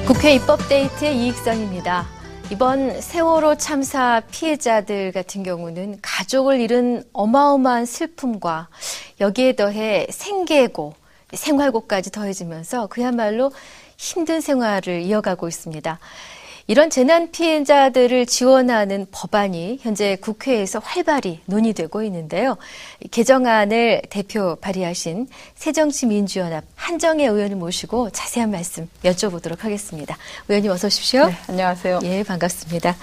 국회 입법데이트의 이익선입니다. 이번 세월호 참사 피해자들 같은 경우는 가족을 잃은 어마어마한 슬픔과 여기에 더해 생계고, 생활고까지 더해지면서 그야말로 힘든 생활을 이어가고 있습니다. 이런 재난 피해자들을 지원하는 법안이 현재 국회에서 활발히 논의되고 있는데요. 개정안을 대표 발의하신 새정치민주연합 한정혜 의원을 모시고 자세한 말씀 여쭤보도록 하겠습니다. 의원님 어서 오십시오. 네, 안녕하세요. 예, 반갑습니다.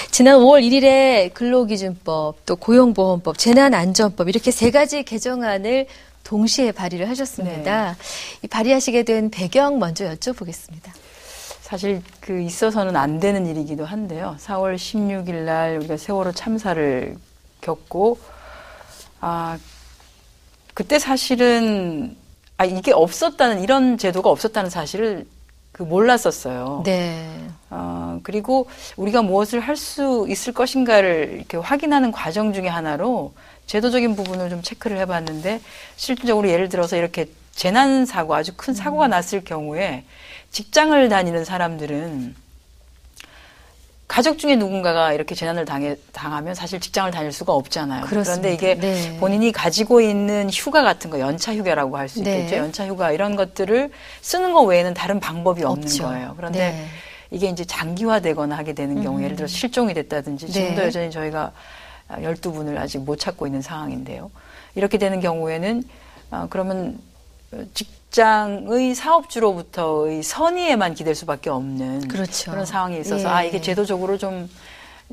지난 5월 1일에 근로기준법, 또 고용보험법, 재난안전법 이렇게 세 가지 개정안을 동시에 발의를 하셨습니다. 네. 이 발의하시게 된 배경 먼저 여쭤보겠습니다. 사실 있어서는 안 되는 일이기도 한데요. 4월 16일 날 우리가 세월호 참사를 겪고 그때 사실은 이게 없었다는, 이런 제도가 없었다는 사실을 몰랐었어요. 네. 그리고 우리가 무엇을 할 수 있을 것인가를 이렇게 확인하는 과정 중에 하나로 제도적인 부분을 좀 체크를 해봤는데, 실질적으로 예를 들어서 이렇게 재난사고, 아주 큰 사고가 났을 경우에 직장을 다니는 사람들은 가족 중에 누군가가 이렇게 재난을 당하면 사실 직장을 다닐 수가 없잖아요. 그렇습니다. 그런데 이게 네. 본인이 가지고 있는 휴가 같은 거, 연차 휴가라고 할 수 있겠죠. 네. 연차 휴가 이런 것들을 쓰는 것 외에는 다른 방법이 없는 없죠. 거예요. 그런데 네. 이게 이제 장기화되거나 하게 되는 경우, 예를 들어 실종이 됐다든지, 지금도 네. 여전히 저희가 12분을 아직 못 찾고 있는 상황인데요. 이렇게 되는 경우에는 그러면 직장의 사업주로부터의 선의에만 기댈 수밖에 없는, 그렇죠. 그런 상황이 있어서 예. 이게 제도적으로 좀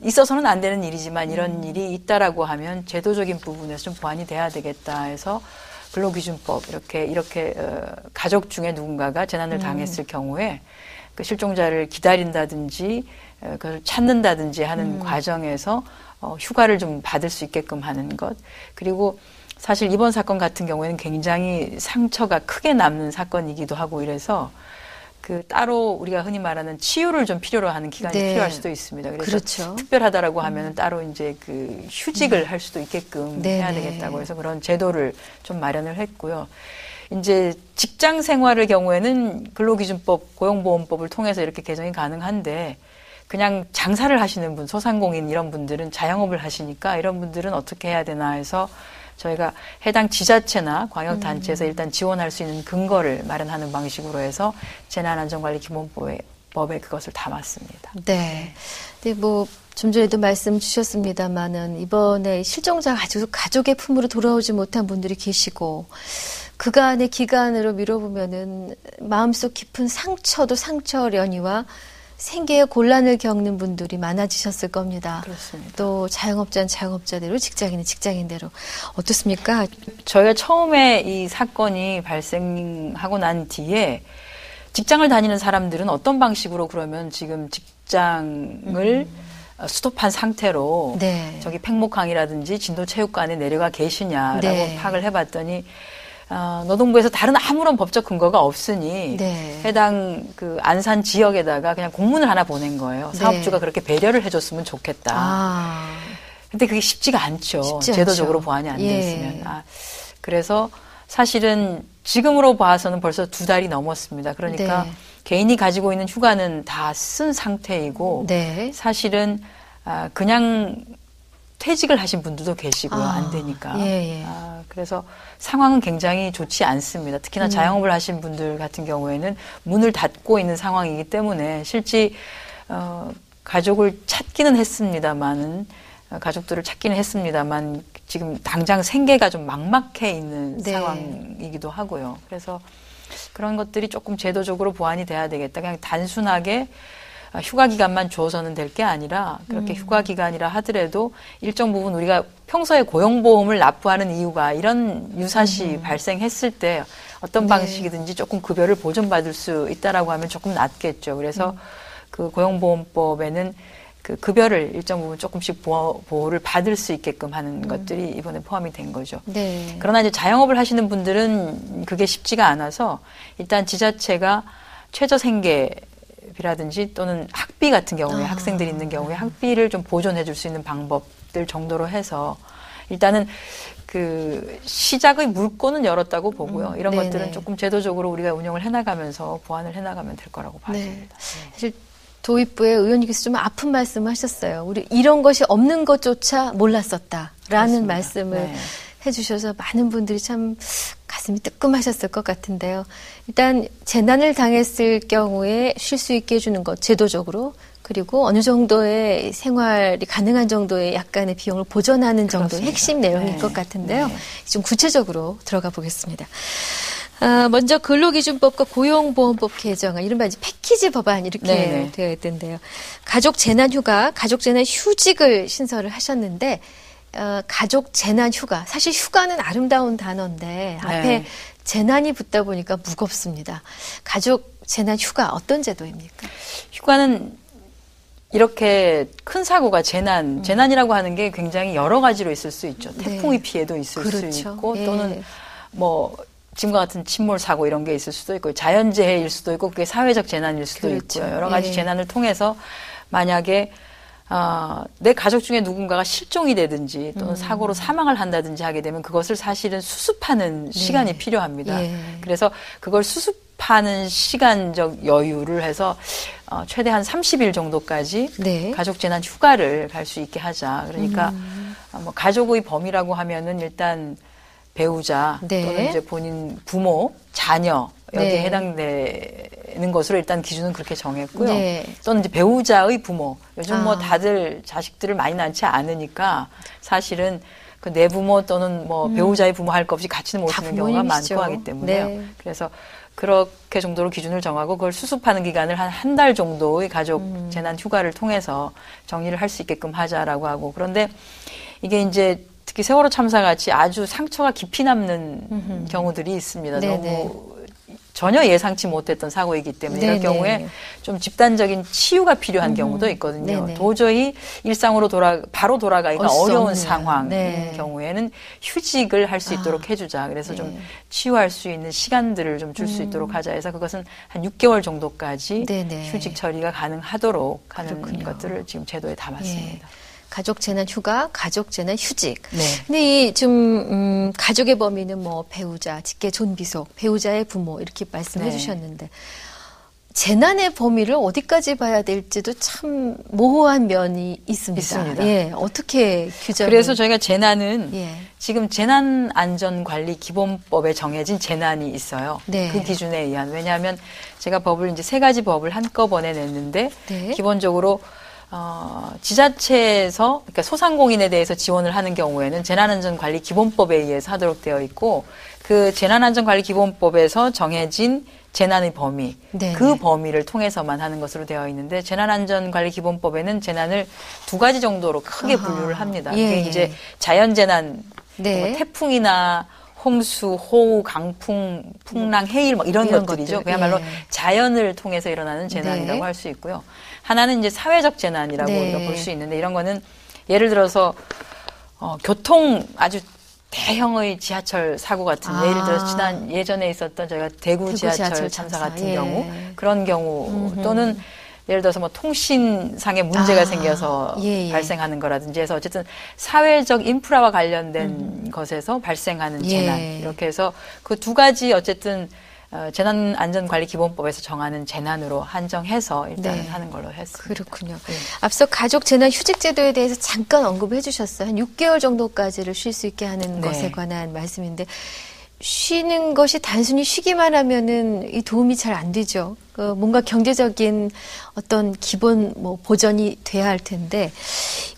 있어서는 안 되는 일이지만 이런 일이 있다라고 하면 제도적인 부분에서 좀 보완이 돼야 되겠다 해서 근로기준법 이렇게 가족 중에 누군가가 재난을 당했을 경우에 그 실종자를 기다린다든지 그걸 찾는다든지 하는 과정에서 휴가를 좀 받을 수 있게끔 하는 것, 그리고 사실 이번 사건 같은 경우에는 굉장히 상처가 크게 남는 사건이기도 하고 이래서 따로 우리가 흔히 말하는 치유를 좀 필요로 하는 기간이 네. 필요할 수도 있습니다. 그래서 그렇죠. 특별하다라고 하면은 따로 이제 휴직을 할 수도 있게끔 네. 해야 되겠다고 해서 그런 제도를 좀 마련을 했고요. 이제 직장 생활의 경우에는 근로기준법, 고용보험법을 통해서 이렇게 개정이 가능한데, 그냥 장사를 하시는 분, 소상공인 이런 분들은 자영업을 하시니까 이런 분들은 어떻게 해야 되나 해서 저희가 해당 지자체나 광역단체에서 일단 지원할 수 있는 근거를 마련하는 방식으로 해서 재난안전관리기본법에 그것을 담았습니다. 네. 근데 좀 전에도 말씀 주셨습니다만은 이번에 실종자 가족의 품으로 돌아오지 못한 분들이 계시고, 그간의 기간으로 미뤄보면은 마음속 깊은 상처도 상처려니와 생계의 곤란을 겪는 분들이 많아지셨을 겁니다. 그렇습니다. 또 자영업자는 자영업자대로, 직장인은 직장인대로. 어떻습니까? 저희가 처음에 이 사건이 발생하고 난 뒤에 직장을 다니는 사람들은 어떤 방식으로 그러면 지금 직장을 스톱한 상태로 네. 저기 팽목항이라든지 진도체육관에 내려가 계시냐라고 네. 파악을 해봤더니 노동부에서 다른 아무런 법적 근거가 없으니 네. 해당 안산 지역에다가 그냥 공문을 하나 보낸 거예요. 사업주가 네. 그렇게 배려를 해줬으면 좋겠다. 근데 그게 쉽지가 않죠. 쉽지 제도적으로 않죠. 보완이 안 돼 예. 있으면. 그래서 사실은 지금으로 봐서는 벌써 2달이 넘었습니다. 그러니까 네. 개인이 가지고 있는 휴가는 다 쓴 상태이고 네. 사실은 그냥 퇴직을 하신 분들도 계시고요. 안 되니까. 예. 그래서 상황은 굉장히 좋지 않습니다. 특히나 자영업을 하신 분들 같은 경우에는 문을 닫고 있는 상황이기 때문에 실제 가족을 찾기는 했습니다만은, 가족들을 찾기는 했습니다만 지금 당장 생계가 좀 막막해 있는 네. 상황이기도 하고요. 그래서 그런 것들이 조금 제도적으로 보완이 돼야 되겠다. 그냥 단순하게 휴가 기간만 줘서는 될 게 아니라, 그렇게 휴가 기간이라 하더라도 일정 부분 우리가 평소에 고용보험을 납부하는 이유가 이런 유사시 발생했을 때 어떤 네. 방식이든지 조금 급여를 보전받을 수 있다라고 하면 조금 낫겠죠. 그래서 고용보험법에는 급여를 일정 부분 조금씩 보호를 받을 수 있게끔 하는 것들이 이번에 포함이 된 거죠. 네. 그러나 이제 자영업을 하시는 분들은 그게 쉽지가 않아서 일단 지자체가 최저생계비라든지 또는 학비 같은 경우에 학생들이 있는 경우에 학비를 좀 보존해 줄 수 있는 방법들 정도로 해서 일단은 그 시작의 물꼬는 열었다고 보고요. 이런 네네. 것들은 조금 제도적으로 우리가 운영을 해나가면서 보완을 해나가면 될 거라고 봐집니다. 사실 도입부의 의원님께서 좀 아픈 말씀을 하셨어요. 우리 이런 것이 없는 것조차 몰랐었다라는 그렇습니다. 말씀을 네. 해주셔서 많은 분들이 참 가슴이 뜨끔하셨을 것 같은데요. 일단 재난을 당했을 경우에 쉴 수 있게 해주는 것 제도적으로, 그리고 어느 정도의 생활이 가능한 정도의 약간의 비용을 보전하는 정도의 그렇습니다. 핵심 내용일 네. 것 같은데요. 네. 좀 구체적으로 들어가 보겠습니다. 먼저 근로기준법과 고용보험법 개정안, 이른바 이제 패키지 법안 이렇게 네네. 되어 있던데요. 가족재난휴가, 가족재난휴직을 신설을 하셨는데, 가족재난휴가, 사실 휴가는 아름다운 단어인데 앞에 네. 재난이 붙다 보니까 무겁습니다. 가족재난휴가 어떤 제도입니까? 휴가는 이렇게 큰 사고가 재난이라고 하는 게 굉장히 여러 가지로 있을 수 있죠. 태풍의 피해도 있을 그렇죠. 수 있고 예. 또는 뭐 지금과 같은 침몰 사고 이런 게 있을 수도 있고 자연재해일 수도 있고 그게 사회적 재난일 수도 그렇죠. 있고요. 여러 가지 예. 재난을 통해서 만약에 내 가족 중에 누군가가 실종이 되든지 또는 사고로 사망을 한다든지 하게 되면 그것을 사실은 수습하는 시간이 필요합니다. 예. 그래서 그걸 수습하는 시간적 여유를 해서 최대 한 30일 정도까지 네. 가족재난 휴가를 갈 수 있게 하자. 그러니까 뭐 가족의 범위라고 하면은 일단 배우자 네. 또는 이제 본인 부모, 자녀 여기에 네. 해당되는 것으로 일단 기준은 그렇게 정했고요. 네. 또는 이제 배우자의 부모. 요즘 뭐 아. 다들 자식들을 많이 낳지 않으니까 사실은 그 내 부모 또는 뭐 배우자의 부모 할 것 없이 같이는 못 다 쓰는 경우가 부모님이시죠. 많고 하기 때문에요. 네. 그래서 그렇게 정도로 기준을 정하고 그걸 수습하는 기간을 한 달 정도의 가족 재난 휴가를 통해서 정리를 할 수 있게끔 하자라고 하고, 그런데 이게 이제 특히 세월호 참사 같이 아주 상처가 깊이 남는 경우들이 있습니다. 네네. 너무 전혀 예상치 못했던 사고이기 때문에 이럴 네네. 경우에 좀 집단적인 치유가 필요한 경우도 있거든요. 네네. 도저히 일상으로 바로 돌아가기가 수 어려운 없는. 상황인 네. 경우에는 휴직을 할 수 있도록 해주자. 그래서 좀 치유할 수 있는 시간들을 좀 줄 수 있도록 하자 해서 그것은 한 6개월 정도까지 네네. 휴직 처리가 가능하도록 하는 그렇군요. 것들을 지금 제도에 담았습니다. 가족재난휴가, 가족재난휴직. 네. 근데 이 좀 가족의 범위는 뭐 배우자, 직계 존비속, 배우자의 부모 이렇게 말씀해 네. 주셨는데 재난의 범위를 어디까지 봐야 될지도 참 모호한 면이 있습니다. 있습니다. 예, 어떻게 규정을? 그래서 저희가 재난은 예. 지금 재난안전관리기본법에 정해진 재난이 있어요. 네. 그 기준에 의한. 왜냐하면 제가 법을 이제 3가지 법을 한꺼번에 냈는데 네. 기본적으로 지자체에서 그러니까 소상공인에 대해서 지원을 하는 경우에는 재난안전관리기본법에 의해서 하도록 되어 있고 그 재난안전관리기본법에서 정해진 재난의 범위, 네네. 그 범위를 통해서만 하는 것으로 되어 있는데 재난안전관리기본법에는 재난을 2가지 정도로 크게 아하. 분류를 합니다. 예, 그게 예. 이제 자연재난, 네. 뭐 태풍이나 홍수, 호우, 강풍, 풍랑, 해일 뭐 이런 것들이죠. 것들. 그야말로 예. 자연을 통해서 일어나는 재난이라고 네. 할 수 있고요. 하나는 이제 사회적 재난이라고 네. 우리가 볼 수 있는데 이런 거는 예를 들어서 교통 아주 대형의 지하철 사고 같은 예를 들어서 예전에 있었던 저희가 대구 지하철 참사 같은 예. 경우 그런 경우 또는 예를 들어서 뭐 통신상의 문제가 생겨서 예, 예. 발생하는 거라든지 해서 어쨌든 사회적 인프라와 관련된 것에서 발생하는 예. 재난 이렇게 해서 그 2가지 어쨌든 재난안전관리기본법에서 정하는 재난으로 한정해서 일단은 네. 하는 걸로 했습니다. 그렇군요. 네. 앞서 가족재난휴직제도에 대해서 잠깐 언급을 해주셨어요. 한 6개월 정도까지를 쉴 수 있게 하는 네. 것에 관한 말씀인데 쉬는 것이 단순히 쉬기만 하면은 이 도움이 잘 안 되죠. 뭔가 경제적인 어떤 기본 뭐 보전이 돼야 할 텐데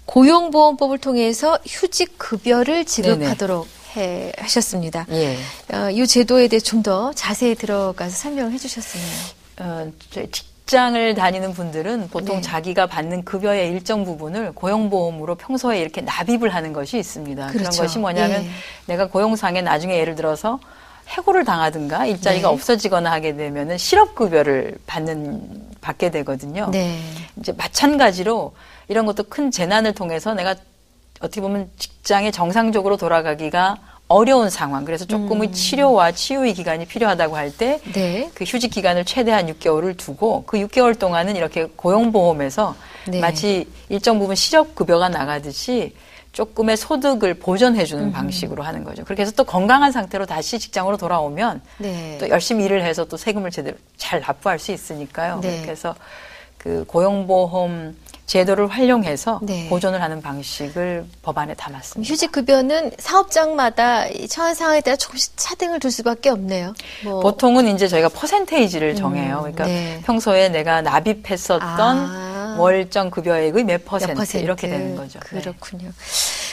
고용보험법을 통해서 휴직 급여를 지급하도록 하셨습니다. 예. 이 제도에 대해 좀 더 자세히 들어가서 설명을 해주셨으면. 직장을 다니는 분들은 보통 네. 자기가 받는 급여의 일정 부분을 고용보험으로 평소에 이렇게 납입을 하는 것이 있습니다. 그렇죠. 그런 것이 뭐냐면 예. 내가 고용상에 나중에 예를 들어서 해고를 당하든가 일자리가 네. 없어지거나 하게 되면은 실업급여를 받게 되거든요. 네. 이제 마찬가지로 이런 것도 큰 재난을 통해서 내가 어떻게 보면 직장에 정상적으로 돌아가기가 어려운 상황. 그래서 조금의 치료와 치유의 기간이 필요하다고 할 때 그 네. 휴직 기간을 최대한 6개월을 두고 그 6개월 동안은 이렇게 고용보험에서 네. 마치 일정 부분 실업급여가 나가듯이 조금의 소득을 보전해주는 방식으로 하는 거죠. 그렇게 해서 또 건강한 상태로 다시 직장으로 돌아오면 네. 또 열심히 일을 해서 또 세금을 제대로 잘 납부할 수 있으니까요. 네. 그렇게 해서 그 고용보험 제도를 활용해서 네. 보존을 하는 방식을 법안에 담았습니다. 휴직급여는 사업장마다 처한 상황에 따라 조금씩 차등을 둘 수밖에 없네요. 뭐. 보통은 이제 저희가 퍼센테이지를 정해요. 그러니까 네. 평소에 내가 납입했었던 월정 급여액의 몇 퍼센트 이렇게 되는 거죠. 그렇군요. 네.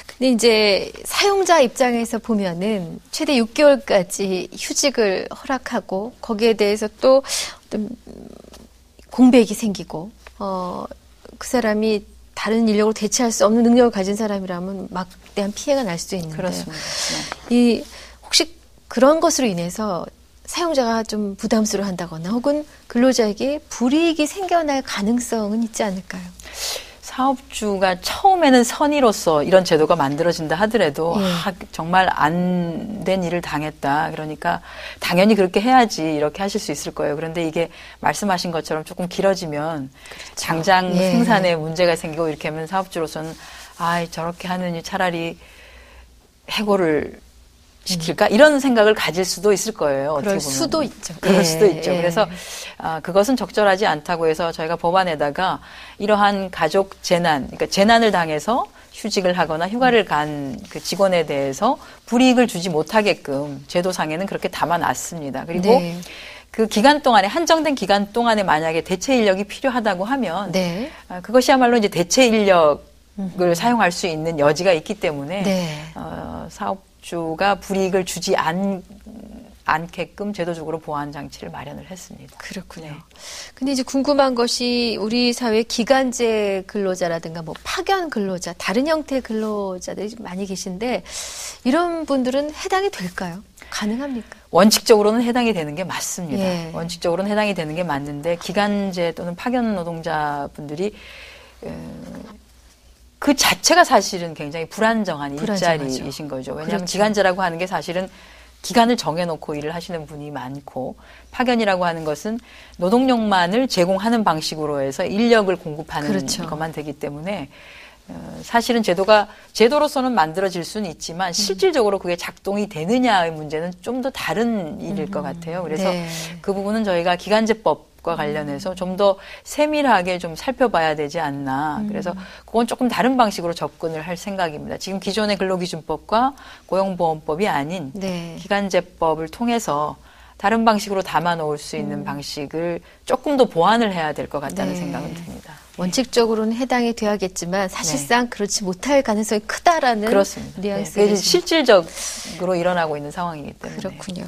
근데 이제 사용자 입장에서 보면은 최대 6개월까지 휴직을 허락하고 거기에 대해서 또 어떤 공백이 생기고 그 사람이 다른 인력으로 대체할 수 없는 능력을 가진 사람이라면 막대한 피해가 날 수도 있는데 그렇습니다. 네. 혹시 그런 것으로 인해서 사용자가 좀 부담스러워한다거나 혹은 근로자에게 불이익이 생겨날 가능성은 있지 않을까요? 사업주가 처음에는 선의로서 이런 제도가 만들어진다 하더라도 정말 안 된 일을 당했다. 그러니까 당연히 그렇게 해야지 이렇게 하실 수 있을 거예요. 그런데 이게 말씀하신 것처럼 조금 길어지면 그렇죠. 장장 생산에 문제가 생기고 이렇게 하면 사업주로서는 저렇게 하느니 차라리 해고를 시킬까? 이런 생각을 가질 수도 있을 거예요. 그럴 어떻게 보면. 수도 있죠. 그럴 수도 있죠. 그래서 그것은 적절하지 않다고 해서 저희가 법안에다가 이러한 가족 재난, 그러니까 재난을 당해서 휴직을 하거나 휴가를 간 그 직원에 대해서 불이익을 주지 못하게끔 제도상에는 그렇게 담아놨습니다. 그리고 그 기간 동안에 한정된 기간 동안에 만약에 대체 인력이 필요하다고 하면 그것이야말로 이제 대체 인력을 사용할 수 있는 여지가 있기 때문에 사업주가 불이익을 주지 않게끔 제도적으로 보완 장치를 마련을 했습니다. 그렇군요. 근데 이제 궁금한 것이 우리 사회 기간제 근로자라든가 뭐 파견 근로자, 다른 형태의 근로자들이 많이 계신데 이런 분들은 해당이 될까요? 가능합니까? 원칙적으로는 해당이 되는 게 맞습니다. 원칙적으로는 해당이 되는 게 맞는데 기간제 또는 파견 노동자분들이 그 자체가 사실은 굉장히 불안정한 일자리이신 거죠. 왜냐하면 기간제라고 하는 게 사실은 기간을 정해놓고 일을 하시는 분이 많고 파견이라고 하는 것은 노동력만을 제공하는 방식으로 해서 인력을 공급하는 것만 되기 때문에 사실은 제도로서는 만들어질 수는 있지만 실질적으로 그게 작동이 되느냐의 문제는 좀 더 다른 일일 것 같아요. 그래서 그 부분은 저희가 기간제법과 관련해서 좀 더 세밀하게 좀 살펴봐야 되지 않나. 그래서 그건 조금 다른 방식으로 접근을 할 생각입니다. 지금 기존의 근로기준법과 고용보험법이 아닌 기간제법을 통해서 다른 방식으로 담아놓을 수 있는 방식을 조금 더 보완을 해야 될 것 같다는 생각은 듭니다. 원칙적으로는 해당이 돼야겠지만 사실상 그렇지 못할 가능성이 크다라는 뉘앙스가 실질적으로 일어나고 있는 상황이기 때문에. 그렇군요.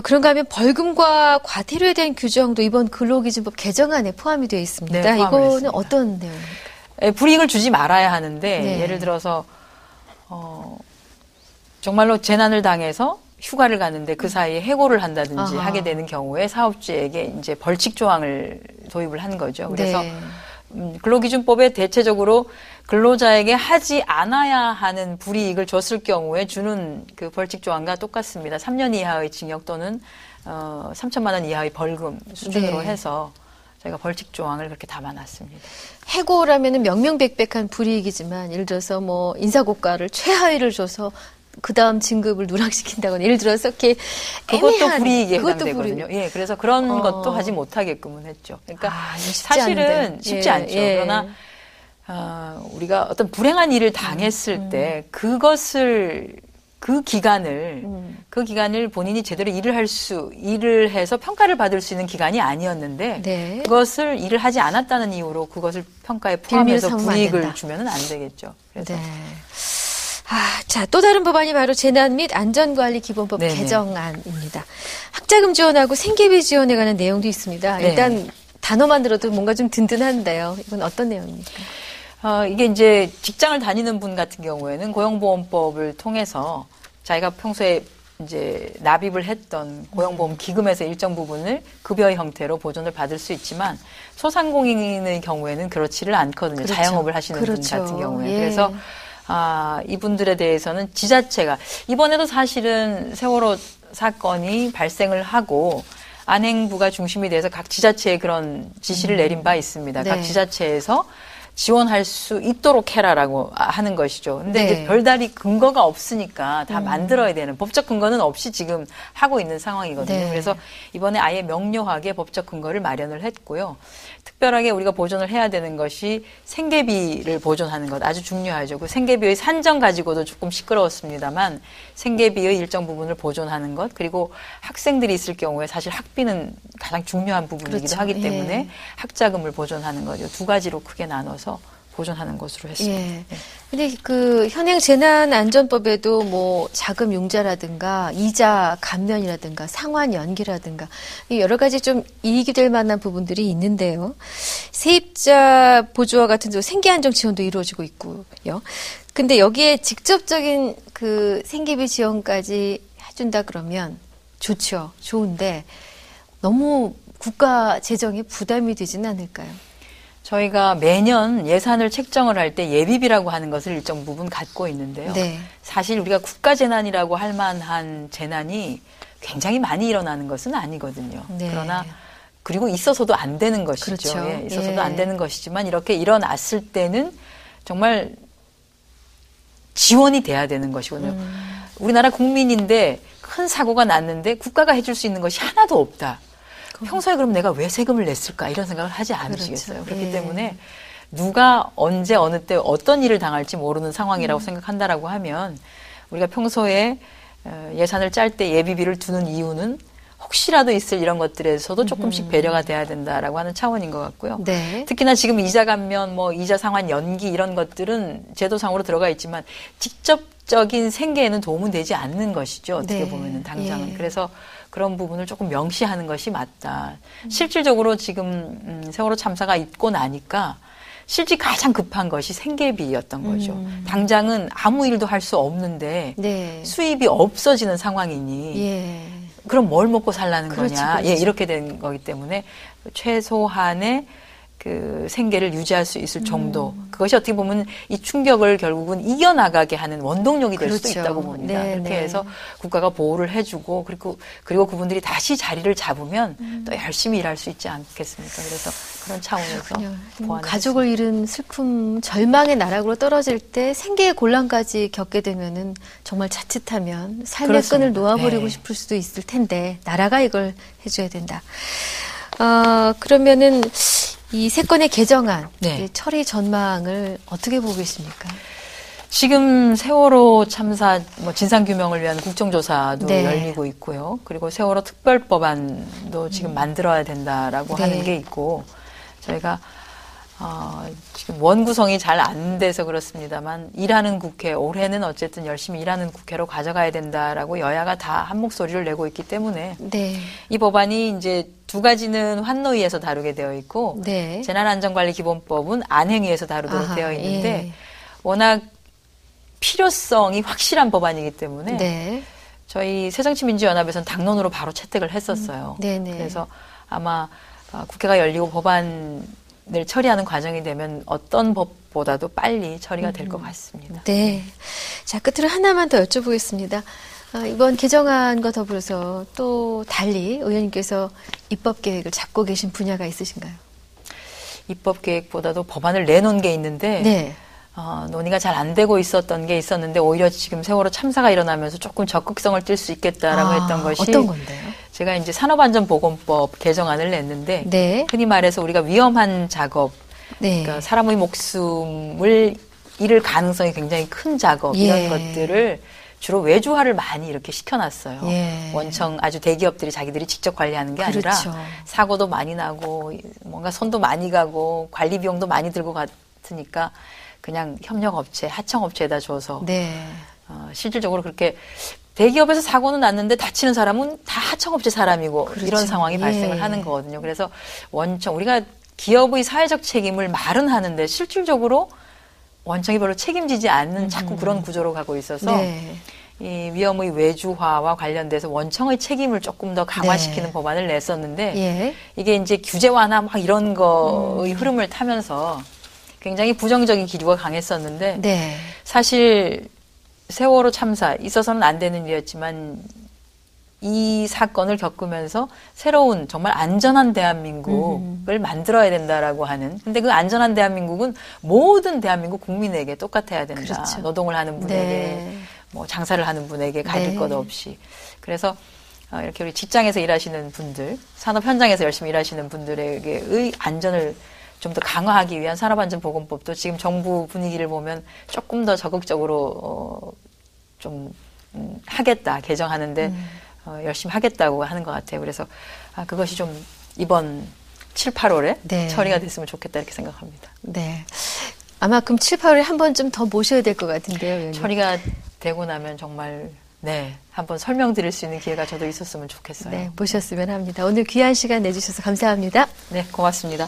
그런가 하면 벌금과 과태료에 대한 규정도 이번 근로기준법 개정안에 포함이 되어 있습니다. 이거는 했습니다. 어떤 내용입니까? 불이익을 주지 말아야 하는데 예를 들어서 정말로 재난을 당해서 휴가를 가는데 그 사이에 해고를 한다든지 하게 되는 경우에 사업주에게 이제 벌칙 조항을 도입을 한 거죠. 그래서 근로기준법에 대체적으로 근로자에게 하지 않아야 하는 불이익을 줬을 경우에 주는 그 벌칙 조항과 똑같습니다. 3년 이하의 징역 또는 3천만 원 이하의 벌금 수준으로 해서 저희가 벌칙 조항을 그렇게 담아놨습니다. 해고라면은 명명백백한 불이익이지만 예를 들어서 뭐 인사고과를 최하위를 줘서 그 다음 진급을 누락시킨다거나 예를 들어서 이렇게 그것도 불이익에 해당되거든요. 그래서 그런 것도 하지 못하게끔은 했죠. 그러니까 사실은 쉽지 않죠. 그러나 우리가 어떤 불행한 일을 당했을 때 그 기간을 본인이 제대로 일을 해서 평가를 받을 수 있는 기간이 아니었는데 그것을 일을 하지 않았다는 이유로 그것을 평가에 포함해서 불이익을 주면은 안 되겠죠. 그래서 자, 또 다른 법안이 바로 재난 및 안전관리기본법 개정안입니다. 학자금 지원하고 생계비 지원에 관한 내용도 있습니다. 일단 단어만 들어도 뭔가 좀 든든한데요. 이건 어떤 내용입니까? 이게 이제 직장을 다니는 분 같은 경우에는 고용보험법을 통해서 자기가 평소에 이제 납입을 했던 고용보험 기금에서 일정 부분을 급여의 형태로 보존을 받을 수 있지만 소상공인의 경우에는 그렇지를 않거든요. 자영업을 하시는 분 같은 경우에. 그래서 이분들에 대해서는 지자체가 이번에도 사실은 세월호 사건이 발생을 하고 안행부가 중심이 돼서 각 지자체에 그런 지시를 내린 바 있습니다. 각 지자체에서 지원할 수 있도록 해라라고 하는 것이죠. 근데 네. 이제 별다리 근거가 없으니까 다 만들어야 되는 법적 근거는 없이 지금 하고 있는 상황이거든요. 네. 그래서 이번에 아예 명료하게 법적 근거를 마련을 했고요. 특별하게 우리가 보존을 해야 되는 것이 생계비를 보존하는 것 아주 중요하죠. 그 생계비의 산정 가지고도 조금 시끄러웠습니다만 생계비의 일정 부분을 보존하는 것 그리고 학생들이 있을 경우에 사실 학비는 가장 중요한 부분이기도 그렇죠. 하기 때문에 예. 학자금을 보존하는 것 이 두 가지로 크게 나눠서 보존하는 것으로 했습니다. 예. 근데 그 현행 재난안전법에도 뭐 자금 융자라든가 이자 감면이라든가 상환 연기라든가 여러 가지 좀 이익이 될 만한 부분들이 있는데요. 세입자 보조와 같은 생계 안정 지원도 이루어지고 있고요. 근데 여기에 직접적인 그 생계비 지원까지 해준다 그러면 좋죠. 좋은데 너무 국가 재정에 부담이 되지는 않을까요? 저희가 매년 예산을 책정을 할 때 예비비라고 하는 것을 일정 부분 갖고 있는데요. 네. 사실 우리가 국가재난이라고 할 만한 재난이 굉장히 많이 일어나는 것은 아니거든요. 네. 그러나 그리고 있어서도 안 되는 것이죠. 그렇죠. 예, 있어서도 예. 안 되는 것이지만 이렇게 일어났을 때는 정말 지원이 돼야 되는 것이거든요. 우리나라 국민인데 큰 사고가 났는데 국가가 해줄 수 있는 것이 하나도 없다. 평소에 그럼 내가 왜 세금을 냈을까 이런 생각을 하지 않으시겠어요. 그렇죠. 그렇기 예. 때문에 누가 언제 어느 때 어떤 일을 당할지 모르는 상황이라고 생각한다라고 하면 우리가 평소에 예산을 짤 때 예비비를 두는 이유는 혹시라도 있을 이런 것들에서도 조금씩 배려가 돼야 된다라고 하는 차원인 것 같고요. 네. 특히나 지금 이자 감면, 뭐 이자 상환 연기 이런 것들은 제도상으로 들어가 있지만 직접적인 생계에는 도움은 되지 않는 것이죠. 어떻게 네. 보면은 당장은. 예. 그래서 그런 부분을 조금 명시하는 것이 맞다. 실질적으로 지금 세월호 참사가 있고 나니까 실제 가장 급한 것이 생계비였던 거죠. 당장은 아무 일도 할 수 없는데 네. 수입이 없어지는 상황이니 예. 그럼 뭘 먹고 살라는 그렇죠, 거냐. 그렇죠. 예, 이렇게 된 거기 때문에 최소한의 그 생계를 유지할 수 있을 정도. 그것이 어떻게 보면 이 충격을 결국은 이겨나가게 하는 원동력이 될 수도 그렇죠. 있다고 봅니다. 네, 그렇게 네. 해서 국가가 보호를 해주고 그리고 그분들이 다시 자리를 잡으면 또 열심히 일할 수 있지 않겠습니까? 그래서 그런 차원에서 보완을 가족을 잃은 슬픔, 절망의 나락으로 떨어질 때 생계의 곤란까지 겪게 되면은 정말 자칫하면 삶의 그렇습니다. 끈을 놓아버리고 네. 싶을 수도 있을 텐데 나라가 이걸 해줘야 된다. 그러면은 이 세 건의 개정안, 네. 이 처리 전망을 어떻게 보고 계십니까? 지금 세월호 참사 진상규명을 위한 국정조사도 네. 열리고 있고요. 그리고 세월호 특별법안도 지금 만들어야 된다라고 네. 하는 게 있고 저희가 지금 원구성이 잘 안 돼서 그렇습니다만 일하는 국회, 올해는 어쨌든 열심히 일하는 국회로 가져가야 된다라고 여야가 다 한 목소리를 내고 있기 때문에 네. 이 법안이 이제 두 가지는 환노위에서 다루게 되어 있고 네. 재난안전관리기본법은 안행위에서 다루도록 아하, 되어 있는데 예. 워낙 필요성이 확실한 법안이기 때문에 네. 저희 새정치민주연합에서는 당론으로 바로 채택을 했었어요. 네네. 그래서 아마 국회가 열리고 법안을 처리하는 과정이 되면 어떤 법보다도 빨리 처리가 될 것 같습니다. 네. 자, 끝으로 하나만 더 여쭤보겠습니다. 이번 개정안과 더불어서 또 달리 의원님께서 입법 계획을 잡고 계신 분야가 있으신가요? 입법 계획보다도 법안을 내놓은 게 있는데 네. 논의가 잘 안 되고 있었던 게 있었는데 오히려 지금 세월호 참사가 일어나면서 조금 적극성을 띌 수 있겠다라고 했던 것이 어떤 건데요? 제가 이제 산업안전보건법 개정안을 냈는데 네. 흔히 말해서 우리가 위험한 작업, 네. 그러니까 사람의 목숨을 잃을 가능성이 굉장히 큰 작업 이런 예. 것들을 주로 외주화를 많이 이렇게 시켜놨어요. 예. 원청 아주 대기업들이 자기들이 직접 관리하는 게 그렇죠. 아니라 사고도 많이 나고 뭔가 손도 많이 가고 관리 비용도 많이 들고 갔으니까 그냥 협력업체, 하청업체에다 줘서 네. 실질적으로 그렇게 대기업에서 사고는 났는데 다치는 사람은 다 하청업체 사람이고 그렇죠. 이런 상황이 예. 발생을 하는 거거든요. 그래서 원청 우리가 기업의 사회적 책임을 말은 하는데 실질적으로 원청이 별로 책임지지 않는 자꾸 그런 구조로 가고 있어서 네. 이 위험의 외주화와 관련돼서 원청의 책임을 조금 더 강화시키는 네. 법안을 냈었는데 예. 이게 이제 규제 완화 막 이런 거의 흐름을 타면서 굉장히 부정적인 기류가 강했었는데 네. 사실 세월호 참사 있어서는 안 되는 일이었지만 이 사건을 겪으면서 새로운 정말 안전한 대한민국을 만들어야 된다라고 하는. 근데 그 안전한 대한민국은 모든 대한민국 국민에게 똑같아야 된다. 그렇죠. 노동을 하는 분에게, 네. 뭐 장사를 하는 분에게 가릴 것 없이. 그래서 이렇게 우리 직장에서 일하시는 분들, 산업 현장에서 열심히 일하시는 분들에게의 안전을 좀 더 강화하기 위한 산업안전보건법도 지금 정부 분위기를 보면 조금 더 적극적으로 좀 하겠다, 개정하는데 열심히 하겠다고 하는 것 같아요. 그래서 그것이 좀 이번 7, 8월에 네. 처리가 됐으면 좋겠다 이렇게 생각합니다. 네. 아마 그럼 7, 8월에 한 번 좀 더 모셔야 될 것 같은데요. 의원님. 처리가 되고 나면 정말 한번 설명드릴 수 있는 기회가 저도 있었으면 좋겠어요. 네, 모셨으면 합니다. 오늘 귀한 시간 내주셔서 감사합니다. 네, 고맙습니다.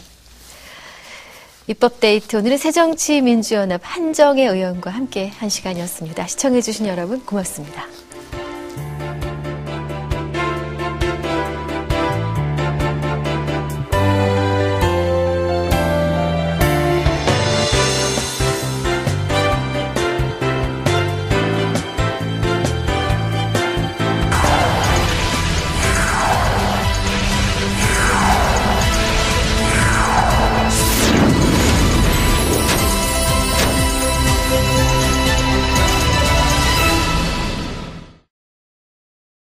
입법데이트 오늘은 새정치민주연합 한정혜 의원과 함께 한 시간이었습니다. 시청해주신 여러분 고맙습니다.